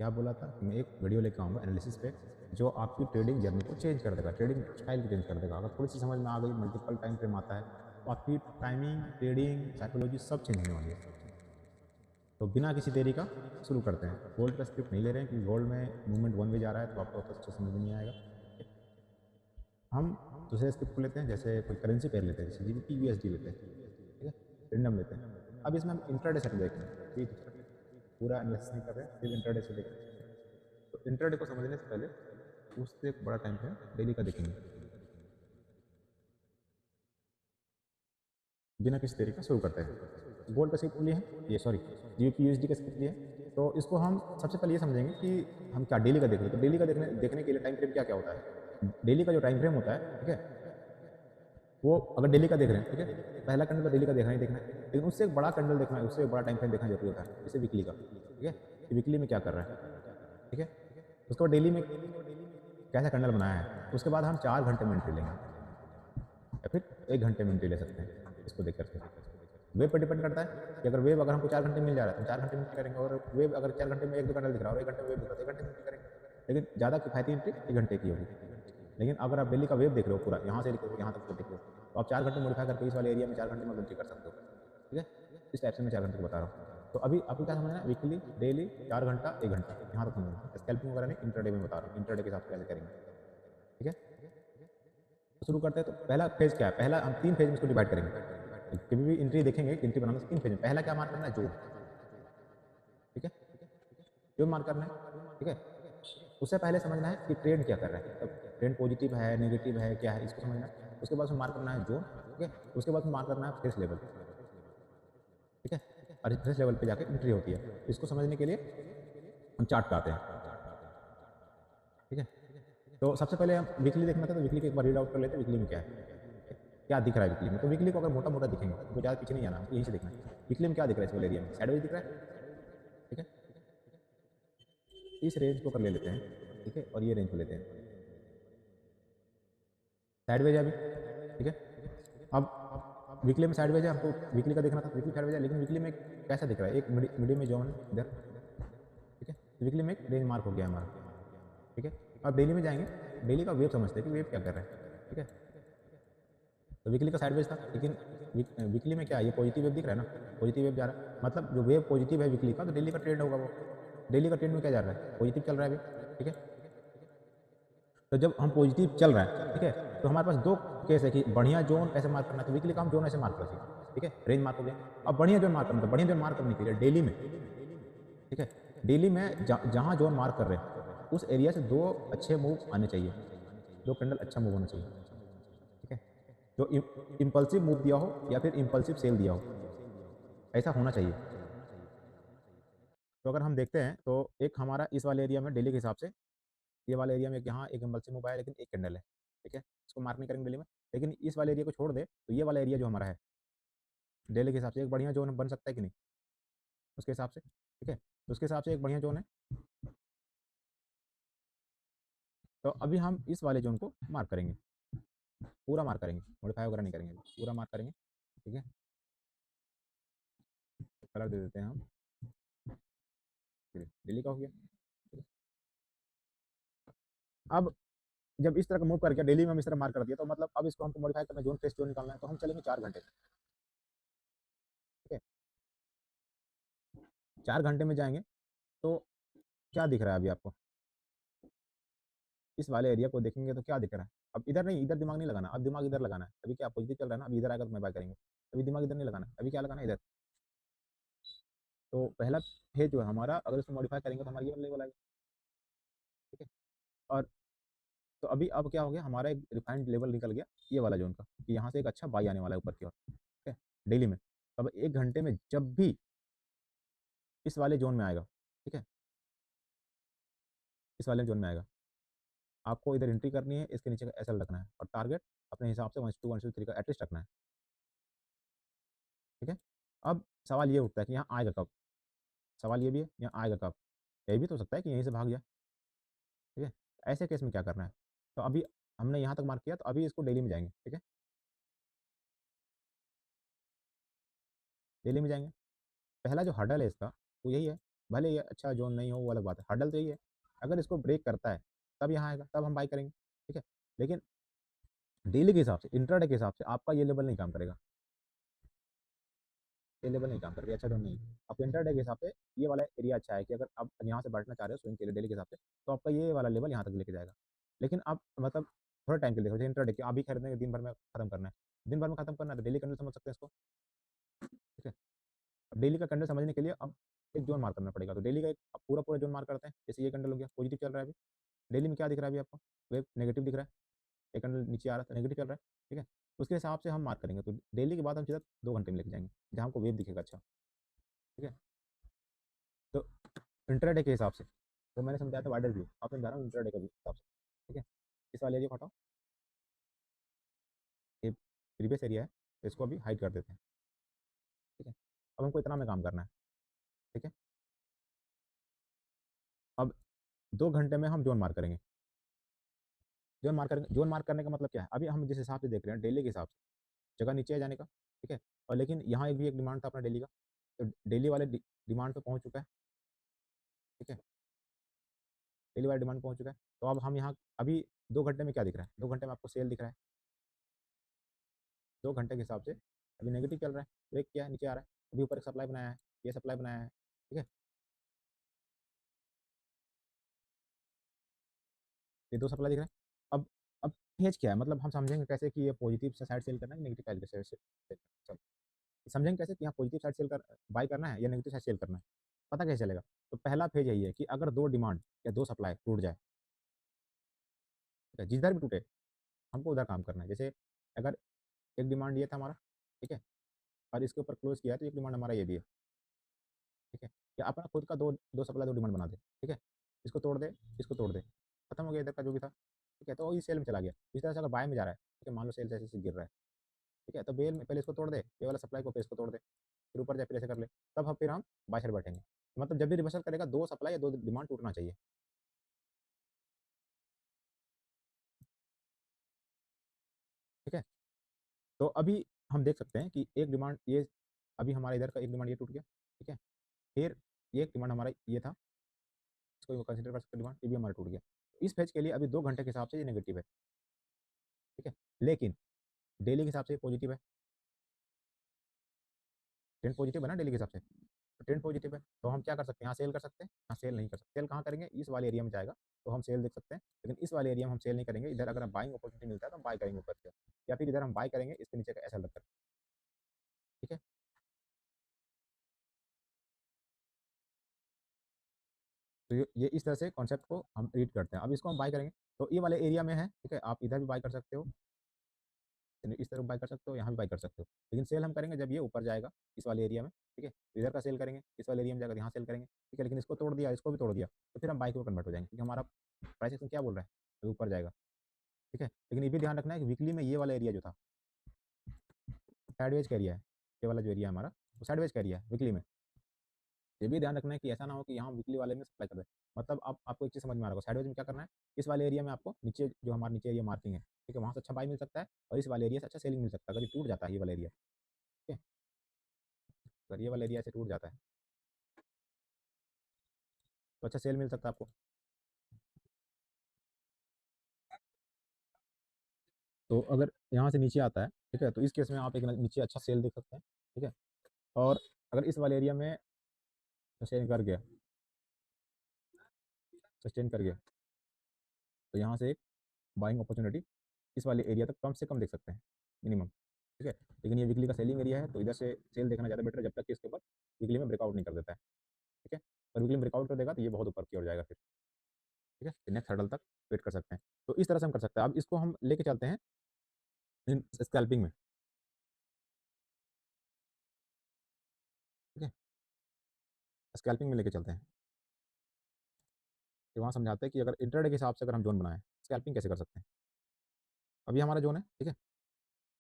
क्या बोला था कि मैं एक वीडियो लेकर आऊँगा एनालिसिस पे, जो आपकी ट्रेडिंग जर्नी को चेंज कर देगा, ट्रेडिंग स्टाइल को चेंज कर देगा। अगर थोड़ी सी समझ में आ गई, मल्टीपल टाइम फ्रेम आता है, तो आपकी टाइमिंग, ट्रेडिंग, साइकोलॉजी सब चेंज होने वाली है। तो बिना किसी देरी का शुरू करते हैं। गोल्ड का स्क्रिप्ट नहीं ले रहे हैं, क्योंकि गोल्ड में मूवमेंट वन वे जा रहा है, तो आपको अच्छे समझ में नहीं आएगा। हम दूसरे स्क्रिप्ट को लेते हैं, जैसे कोई करेंसी पेयर लेते हैं, जैसे जीबीपी यूएसडी लेते हैं, ठीक है, रेंडम लेते हैं। अब इसमें हम इंट्राडे सेट देख रहे हैं, ठीक है, पूरा एनालिसिस नहीं कर रहे हैं, सिर्फ इंट्राडे से देख रहे हैं। तो इंट्राडे को समझने से पहले उससे एक बड़ा टाइम फ्रेम डेली का देखेंगे, बिना किसी देरी का शुरू करते हैं। गोल्ड का स्क्रिप्ट लिए हैं, ये सॉरी जीबीपी यूएसडी का स्क्रिप्ट लिए हैं। तो इसको हम सबसे पहले ये समझेंगे कि हम क्या डेली का देख रहे हैं। तो डेली का देखने देखने के लिए टाइम फ्रेम क्या क्या होता है। डेली का जो टाइम फ्रेम होता है, ठीक है, वो अगर डेली का देख रहे हैं, ठीक है, पहला कैंडल तो डेली का देखना ही देखना है, लेकिन उससे एक बड़ा कैंडल देखना है, उससे एक बड़ा टाइम फ्रेम देखना जरूरी होता है, जैसे वीकली का, ठीक है, कि वीकली में क्या कर रहा है, ठीक है। उसको डेली में कैसा कैंडल बनाया है, उसके बाद हम 4 घंटे में एंट्री लेंगे, या फिर 1 घंटे में एंट्री ले सकते हैं इसको देख करके। वेब पर डिपेंड करता है कि अगर वेब अगर हमको 4 घंटे मिल जा रहा है तो 4 घंटे में एंट्री करेंगे, और वेब अगर 4 घंटे में एक दो कैंडल दिख रहा है और 1 घंटे में वेब दिख रहा है तो 1 घंटे में एंट्री करेंगे। लेकिन ज़्यादा किफायती एंट्री 1 घंटे की होगी। लेकिन अगर आप डेली का वेब देख रहे हो पूरा, यहाँ से लेकर यहाँ तक देख रहे हो, तो आप 4 घंटे मॉडिफाई करके इस वाले एरिया में 4 घंटे में एंट्री कर सकते हो, ठीक है। इस टाइप से मैं 4 घंटे को बता रहा हूँ। तो अभी आपको क्या समझना है, वीकली, डेली, 4 घंटा, 1 घंटा, यहाँ तक समझना है। स्कैल्पिंग वगैरह नहीं, इंट्राडे में बता रहा हूँ, इंट्राडे के हिसाब से कैसे करेंगे, ठीक है। तो शुरू करते हैं। तो पहला फेज क्या है, पहला हम 3 फेज में इसको डिवाइड करेंगे। कभी भी एंट्री देखेंगे, एंट्री बनाना 3 फेज में। पहला क्या मार्क करना है, जोन, ठीक है, जोन मार्क करना है, ठीक है। उससे पहले समझना है कि ट्रेंड क्या कर रहा है, मतलब ट्रेंड पॉजिटिव है, नेगेटिव है, क्या है, इसको समझना है। उसके बाद मार्क करना है जोन, ठीक है। उसके बाद मार्क करना है फेस लेवल, ठीक है, और फेस लेवल पे जाके एंट्री होती है। इसको समझने के लिए हम चार्ट पे आते हैं, ठीक है। तो सबसे पहले हम वीकली देखना था, तो वीकली को एक बार रीड आउट कर लेते हैं, वीकली में क्या है, क्या दिख रहा है वीकली में। तो वीकली को अगर मोटा मोटा दिखेंगे, तो ज़्यादा पीछे नहीं जाना, हमको यहीं से देखना है वीकली में क्या दिख रहा है। इस वाले एरिया में साइडवेज दिख रहा है, ठीक है। इस रेंज को कर ले लेते हैं, ठीक है, और ये रेंज को लेते हैं, साइडवेज है अभी, ठीक है। अब वीकली में साइडवेज है, हमको वीकली का देखना था, वीकली साइडवेज है, लेकिन वीकली में कैसा दिख रहा है, एक मीडियम में जोन इधर, ठीक है। वीकली में एक रेंज मार्क हो गया हमारा, ठीक है। अब डेली में जाएंगे, डेली का वेव समझते हैं कि वेव क्या कर रहा है, ठीक है। तो वीकली का साइडवेज था, लेकिन वीकली में क्या है, ये पॉजिटिव वेव दिख रहा है ना, पॉजिटिव वेव जा रहा है, मतलब जो वेव पॉजिटिव है वीकली का, तो डेली का ट्रेंड होगा वो। डेली का ट्रेंड में क्या जा रहा है, पॉजिटिव चल रहा है अभी, ठीक है। तो जब हम पॉजिटिव चल रहा है, ठीक है, तो हमारे पास दो केस है कि बढ़िया जोन कैसे मार्क करना है। तो वीकली का हम जोन ऐसे मार्क कर चाहिए, ठीक है, रेंज मार्क हो गया। अब बढ़िया जोन मार्क करना, तो बढ़िया जोन मार्क करने के लिए डेली में, ठीक है, डेली में जहां जोन मार्क कर रहे हैं उस एरिया से दो अच्छे मूव आने चाहिए, दो कैंडल अच्छा मूव होना चाहिए, ठीक है। जो इम्पल्सिव मूव दिया हो या फिर इम्पल्सिव सेल दिया हो, ऐसा होना चाहिए। तो अगर हम देखते हैं, तो एक हमारा इस वाले एरिया में डेली के हिसाब से, ये वाले एरिया में यहाँ एक इम्पल्सिव मूव आया, लेकिन एक कैंडल है, ठीक है, इसको मार्क नहीं करेंगे डेली में। लेकिन इस वाले एरिया को छोड़ दे, तो ये वाला एरिया जो हमारा है डेली के हिसाब से एक बढ़िया जोन बन सकता है कि नहीं, उसके हिसाब से, ठीक है। तो उसके हिसाब से एक बढ़िया जोन है। तो अभी हम इस वाले जोन को मार्क करेंगे, पूरा मार्क करेंगे, मॉडिफाई वगैरह नहीं करेंगे, पूरा मार्क करेंगे, ठीक है। कलर दे देते हैं हम, डेली का हो गया। अब जब इस तरह का मूव कर गया, डेली में हम इस तरह मार्क कर दिया, तो मतलब अब इसको हमको मॉडिफाई करना है, जोन फेस जोन निकालना है, तो हम चलेंगे 4 घंटे, ठीक है। 4 घंटे में जाएंगे, तो क्या दिख रहा है अभी आपको, इस वाले एरिया को देखेंगे तो क्या दिख रहा है। अब इधर नहीं, इधर दिमाग नहीं लगाना, अब दिमाग इधर लगाना है। अभी क्या पॉजिटिव चल रहा है ना, अभी इधर आएगा तो मैं बाय करेंगे। अभी दिमाग इधर नहीं लगाना है, अभी क्या लगाना है, इधर। तो पहला फेज जो है हमारा, अगर इसको मॉडिफाई करेंगे तो हमारा ये लेवल आएगा, ठीक है। और तो अभी अब क्या हो गया, हमारा एक रिफाइंड लेवल निकल गया ये वाला जोन का, कि यहाँ से एक अच्छा बाई आने वाला है ऊपर की ओर, ठीक है, डेली में। तो अब 1 घंटे में जब भी इस वाले जोन में आएगा, ठीक है, इस वाले जोन में आएगा, आपको इधर एंट्री करनी है, इसके नीचे का एसएल रखना है, और टारगेट अपने हिसाब से 1 2 1 2 3 का एटलीस्ट रखना है, ठीक है। अब सवाल ये उठता है कि यहाँ आएगा कब, सवाल ये भी है यहाँ आएगा कब। ये भी तो हो सकता है कि यहीं से भाग जाए, ठीक है। ऐसे केस में क्या करना है, तो अभी हमने यहाँ तक मार्क किया, तो अभी इसको डेली में जाएंगे, ठीक है, डेली में जाएंगे। पहला जो हर्डल है इसका, वो यही है भले ये अच्छा जोन नहीं हो वो अलग बात है, हर्डल तो यही है। अगर इसको ब्रेक करता है तब यहाँ आएगा, तब हम बाई करेंगे, ठीक है। लेकिन डेली के हिसाब से, इंट्राडे के हिसाब से आपका ये लेवल नहीं काम करेगा, ये लेवल नहीं काम करेगा, अच्छा जोन नहीं। आपको इंट्राडे के हिसाब से ये वाला एरिया अच्छा है कि अगर आप यहाँ से बैठना चाह रहे हो स्विंग के लिए डेली के हिसाब से, तो आपका ये वाला लेवल यहाँ तक लेके जाएगा। लेकिन आप मतलब थोड़ा टाइम के लिए देखो, इंट्राडे के अभी खरीदने के दिन भर में खत्म करना है, दिन भर में खत्म करना है तो डेली कैंडल समझ सकते हैं इसको, ठीक है। अब डेली का कैंडल समझने के लिए अब एक जोन मार्क करना पड़ेगा, तो डेली का एक अब पूरा पूरा जोन मार्क करते हैं। जैसे ये कैंडल हो गया, पॉजिटिव चल रहा है अभी, डेली में क्या दिख रहा है अभी आपको, वेव नेगेटिव दिख रहा है, एक कैंडल नीचे आ रहा था नेगेटिव चल रहा है, ठीक है। उसके हिसाब से हम मार्क करेंगे, तो डेली के बाद हम सीधा 2 घंटे में लेके जाएंगे जहाँ हमको वेव दिखेगा अच्छा, ठीक है। तो इंटरडे के हिसाब से तो मैंने समझाया था वाइडर व्यू, आप समझा रहा हूँ इंटरडे के हिसाब से, ठीक है। इस वाले एरिया को हटाओ, ये प्रीवियस एरिया है, तो इसको अभी हाइड कर देते हैं, ठीक है। अब हमको इतना में काम करना है, ठीक है। अब 2 घंटे में हम जोन मार्क करेंगे, जोन मार्क करेंगे, जोन मार्क करने का मतलब क्या है, अभी हम जिस हिसाब से देख रहे हैं डेली के हिसाब से जगह नीचे है जाने का, ठीक है। और लेकिन यहाँ एक भी एक डिमांड था अपना डेली का, तो डेली वाले डिमांड पे पहुँच चुका है, ठीक है। डेली वाले डिमांड पहुँच चुका है, तो अब हम यहाँ अभी 2 घंटे में क्या दिख रहा है, 2 घंटे में आपको सेल दिख रहा है, 2 घंटे के हिसाब से अभी नेगेटिव चल रहा है, ब्रेक किया है नीचे आ रहा है, अभी ऊपर एक सप्लाई बनाया है, ये सप्लाई बनाया है, ठीक है। ये दो सप्लाई दिख रहा है। अब फेज क्या है, मतलब हम समझेंगे कैसे कि ये पॉजिटिव से साइड सेल करना है, नेगेटिव साइड से चल समझेंगे कैसे कि यहाँ पॉजिटिव साइड सेल कर बाई करना है या नेगेटिव साइड सेल करना है, पता कैसे चलेगा। तो पहला फेज यही है कि अगर दो डिमांड या दो सप्लाई टूट जाए, ठीक है, जिधर भी टूटे हमको उधर काम करना है। जैसे अगर एक डिमांड ये था हमारा, ठीक है, और इसके ऊपर क्लोज किया है तो एक डिमांड हमारा ये भी है, ठीक है। या अपना खुद का दो दो सप्लाई दो डिमांड बना दे, ठीक है, इसको तोड़ दे, इसको तोड़ दे, खत्म हो गया इधर का जो भी था, ठीक है। तो ये सेल में चला गया, इस तरह से अगर बाय में जा रहा है, ठीक है, मान लो सेल ऐसे ऐसे गिर रहा है, ठीक है, तो बेल में पहले इसको तोड़ दे, ये वाला सप्लाई को, फिर इसको तोड़ दे, फिर ऊपर जाए, फिर ऐसे कर ले, तब हम फिर हम बाय साइड बैठेंगे। मतलब जब भी रिवर्सल करेगा दो सप्लाई या दो डिमांड टूटना चाहिए, ठीक है। तो अभी हम देख सकते हैं कि एक डिमांड ये अभी हमारा इधर का एक डिमांड ये टूट गया, ठीक है। फिर ये एक डिमांड हमारा ये था, इसको कंसिडर कर सकते हैं डिमांड, ये भी हमारा टूट गया। इस फेज के लिए अभी 2 घंटे के हिसाब से ये नेगेटिव है, ठीक है। लेकिन डेली के हिसाब से पॉजिटिव है, ट्रेंड पॉजिटिव है ना डेली के हिसाब से, तो ट्रेंड पॉजिटिव है तो हम क्या कर सकते हैं, यहाँ सेल कर सकते हैं, यहाँ सेल नहीं कर सकते। सेल कहाँ करेंगे, इस वाले एरिया में जाएगा तो हम सेल देख सकते हैं, लेकिन इस वाले एरिया में हम सेल नहीं करेंगे। इधर अगर हम बाइंग अपॉर्चुनिटी मिलता है तो हम बाय करेंगे ऊपर से, या फिर इधर हम बाय करेंगे इसके नीचे का ऐसा लगकर, ठीक है। तो ये इस तरह से कॉन्सेप्ट को हम रीड करते हैं। अब इसको हम बाय करेंगे, तो ये वाले एरिया में है, ठीक है, आप इधर भी बाय कर सकते हो, इस तरफ बाय कर सकते हो, यहाँ भी बाय कर सकते हो। लेकिन सेल हम करेंगे जब ये ऊपर जाएगा इस वाले एरिया में, ठीक है, तो इधर का सेल करेंगे, इस वाले एरिया में जाकर यहाँ सेल करेंगे, ठीक है। लेकिन इसको तोड़ दिया, इसको भी तोड़ दिया, तो फिर हम बाइक में कन्वर्ट हो जाएंगे, क्योंकि हमारा प्राइस एक्शन क्या बोल रहा है, अभी ऊपर जाएगा, ठीक है। लेकिन ये भी ध्यान रखना है कि वीकली में ये वाला एरिया जो था साइडवेज का एरिया है, ये वाला जो एरिया हमारा वो साइडवेज का एरिया है वीकली में। ये भी ध्यान रखना है कि ऐसा ना हो कि यहाँ वीकली वाले में सप्लाई कर दे। मतलब आप आपको एक चीज़ समझ में आ रहा होगा, साइडवेज में क्या करना है, इस वाले एरिया में आपको नीचे जो हमारा नीचे एरिया मार्किंग है, ठीक है, वहाँ से अच्छा बाई मिल सकता है, और इस वाले एरिया से अच्छा सेलिंग मिल सकता है। अगर ये टूट जाता है ये वाला एरिया, ठीक है, अगर ये वाला एरिया से टूट जाता है तो अच्छा सेल मिल सकता है आपको। तो अगर यहाँ से नीचे आता है, ठीक है, तो इस केस में आप एक नीचे अच्छा सेल देख सकते हैं, ठीक है। और अगर इस वाले एरिया में सस्टेन कर गया, सस्टेन कर गया, तो यहाँ से एक बाइंग अपॉर्चुनिटी इस वाले एरिया तक कम से कम देख सकते हैं मिनिमम, ठीक है। लेकिन ये वीकली का सेलिंग एरिया है तो इधर से सेल देखना ज़्यादा बेटर है, जब तक कि इसके ऊपर वीकली में ब्रेकआउट नहीं कर देता है, ठीक है। और वीकली में ब्रेकआउट कर देगा तो ये बहुत ऊपर की ओर जाएगा फिर, ठीक है, नेक्स्ट हर्डल तक वेट कर सकते हैं। तो इस तरह से हम कर सकते हैं। अब इसको हम लेके चलते हैं इन स्कैल्पिंग में, ठीक है, स्कैल्पिंग में लेके चलते हैं कि वहाँ समझाते हैं कि अगर इंटरडे के हिसाब से अगर हम जोन बनाएं स्कैल्पिंग कैसे कर सकते हैं। अभी हमारा जोन है, ठीक है,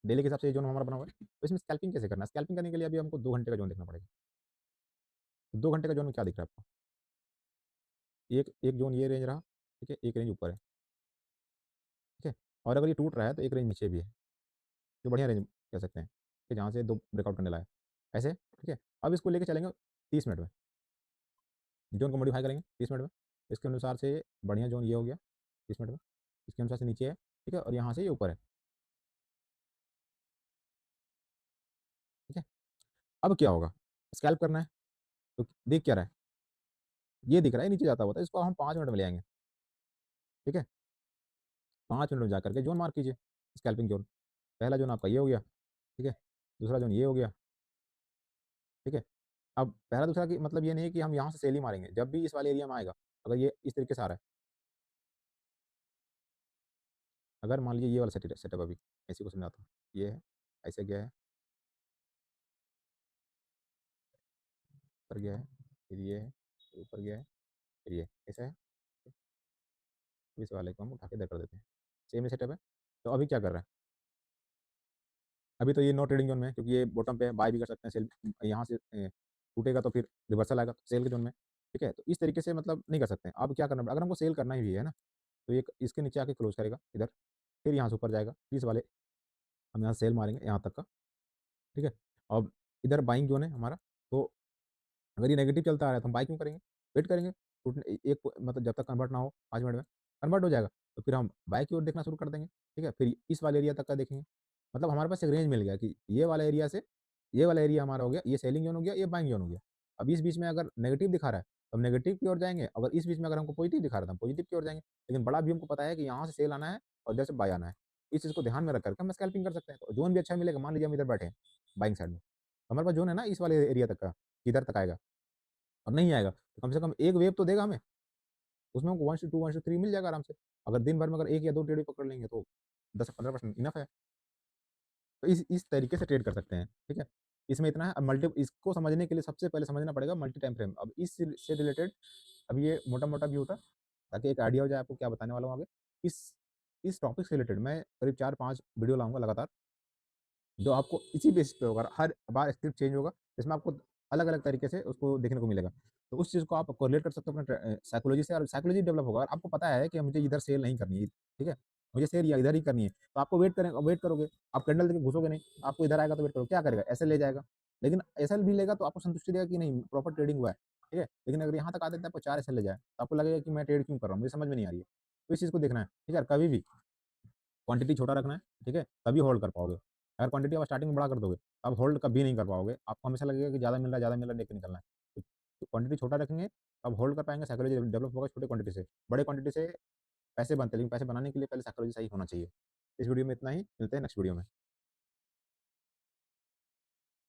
डेली के हिसाब से ये जोन हमारा बना हुआ है, तो इसमें स्कैल्पिंग कैसे करना है। स्कैल्पिंग करने के लिए अभी हमको 2 घंटे का जोन देखना पड़ेगा। तो 2 घंटे का जोन में क्या दिख रहा है आपको, एक एक जोन ये रेंज रहा, ठीक है, एक रेंज ऊपर है, ठीक है। और अगर ये टूट रहा है तो एक रेंज नीचे भी है, जो बढ़िया रेंज कह सकते हैं कि जहाँ से दो ब्रेकआउट करने लायक ऐसे, ठीक है। अब इसको लेके चलेंगे 30 मिनट में, जोन को मॉडिफाई करेंगे 30 मिनट में, इसके अनुसार से बढ़िया जोन ये हो गया 30 मिनट में, इसके अनुसार से नीचे है, ठीक है, और यहाँ से ये ऊपर है, ठीक है। अब क्या होगा, स्कैल्प करना है, तो देख क्या रहा है, ये दिख रहा है नीचे जाता हुआ था, इसको हम 5 मिनट में ले आएंगे, ठीक है। 5 मिनट में जा करके जोन मार्क कीजिए, स्कैल्पिंग जोन, पहला जोन आपका ये हो गया, ठीक है, दूसरा जोन ये हो गया, ठीक है। अब पहला दूसरा की मतलब ये नहीं है कि हम यहाँ से सेल ही मारेंगे, जब भी इस वाले एरिया में आएगा, अगर ये इस तरीके से आ रहा है, अगर मान लीजिए ये वाला सेटअप अभी ऐसे को समझाता हूँ, ये है, ऐसे गया है, ऊपर गया है, फिर ये है, फिर ऊपर गया है, फिर ये ऐसा है, तो इस वाले को हम उठा के इधर कर देते हैं, सेम सेटअप है। तो अभी क्या कर रहा है, अभी तो ये नो ट्रेडिंग जोन में है, क्योंकि ये बॉटम पे है, बाय भी कर सकते हैं, सेल यहाँ से टूटेगा तो फिर रिवर्सल आएगा, तो सेल के जोन में, ठीक है। तो इस तरीके से मतलब नहीं कर सकते हैं। अब क्या करना पड़ेगा, अगर हमको सेल करना ही भी है ना, तो ये इसके नीचे आके क्लोज करेगा इधर, फिर यहाँ से ऊपर जाएगा, फिर इस वाले हम यहाँ सेल मारेंगे यहाँ तक का, ठीक है। अब इधर बाइंग जोन है हमारा, तो अगर ये नेगेटिव चलता आ रहा है तो हम बाई क्यों करेंगे, वेट करेंगे, टूटने एक मतलब जब तक कन्वर्ट ना हो 5 मिनट में, कन्वर्ट हो जाएगा तो फिर हम बाई की ओर देखना शुरू कर देंगे, ठीक है। फिर इस वाले एरिया तक का देखेंगे, मतलब हमारे पास एक रेंज मिल गया कि ये वाला एरिया से ये वाला एरिया हमारा हो गया, ये सेलिंग जोन हो गया, ये बाइंग जोन हो गया। अब इस बीच में अगर नेगेटिव दिखा रहा है तो हम नेगेटिव की ओर जाएंगे, अगर इस बीच में अगर हमको पॉजिटिव दिखा रहा था हम पॉजिटिव की ओर जाएंगे, लेकिन बड़ा भी हमको पता है कि यहाँ से सेल आना है और इधर से बाय आना है, इस चीज़ को ध्यान में रख करके हम स्कैल्पिंग कर सकते हैं, तो जोन भी अच्छा मिलेगा। मान लीजिए हम इधर बैठे हैं बाइंग साइड में, हमारे पास जोन है ना इस वाले एरिया तक का, इधर तक आएगा और नहीं आएगा तो कम से कम एक वेव तो देगा हमें, उसमें हमको 1:2 1:3 मिल जाएगा आराम से। अगर दिन भर में अगर 1 या 2 ट्रेड भी पकड़ लेंगे तो 10 से 15% इनफ है। तो इस तरीके से ट्रेड कर सकते हैं, ठीक है। इसमें इतना है। अब मल्टी इसको समझने के लिए सबसे पहले समझना पड़ेगा मल्टी टाइम फ्रेम। अब इस से रिलेटेड अब ये मोटा-मोटा व्यू था, ताकि एक आइडिया हो जाए आपको क्या बताने वाला हूँ आगे। इस इस टॉपिक से रिलेटेड मैं करीब 4-5 वीडियो लाऊँगा लगातार, जो आपको इसी बेसिस पे होगा, हर बार स्क्रिप्ट चेंज होगा, इसमें आपको अलग-अलग तरीके से उसको देखने को मिलेगा। तो उस चीज़ को आप कोरिलेट कर सकते हो अपने साइकोलॉजी से, और साइकोलॉजी डेवलप होगा और आपको पता है कि मुझे इधर सेल नहीं करनी है, ठीक है? मुझे सेल या इधर ही करनी है, तो आपको वेट करोगे, आप कैंडल देके घुसोगे नहीं, आपको इधर आएगा तो वेट करोगे, क्या करेगा? ऐसे ले जाएगा, लेकिन एसएल भी लेगा तो आपको संतुष्टि देगा कि नहीं प्रॉपर ट्रेडिंग हुआ है, ठीक है? लेकिन अगर यहाँ तक आ देता है आपको 4 एसएल ले जाए, तो आपको लगेगा कि मैं ट्रेड क्यों कर रहा हूँ? मुझे समझ में नहीं आ रही है। तो इस चीज़ को देखना है, ठीक है? और कभी भी क्वांटिटी छोटा रखना है, ठीक है? तभी होल्ड कर पाओगे। अगर क्वांटिटी आप स्टार्टिंग में बड़ा कर दोगे, तो आप होल्ड कभी नहीं कर पाओगे। आपको हमेशा लगेगा कि ज़्यादा मिल रहा है, देख के निकलना है। तो क्वांटिटी छोटा रखेंगे, तो आप होल्ड कर पाएँगे, साइकोलॉजी डेवलप होगा छोटे क्वांटिटी से। बड़े क्वांटिटी से पैसे बनते हैं, लेकिन पैसे बनाने के लिए पहले साइकोलॉजी सही होना चाहिए। इस वीडियो में इतना ही, मिलते हैं नेक्स्ट वीडियो में।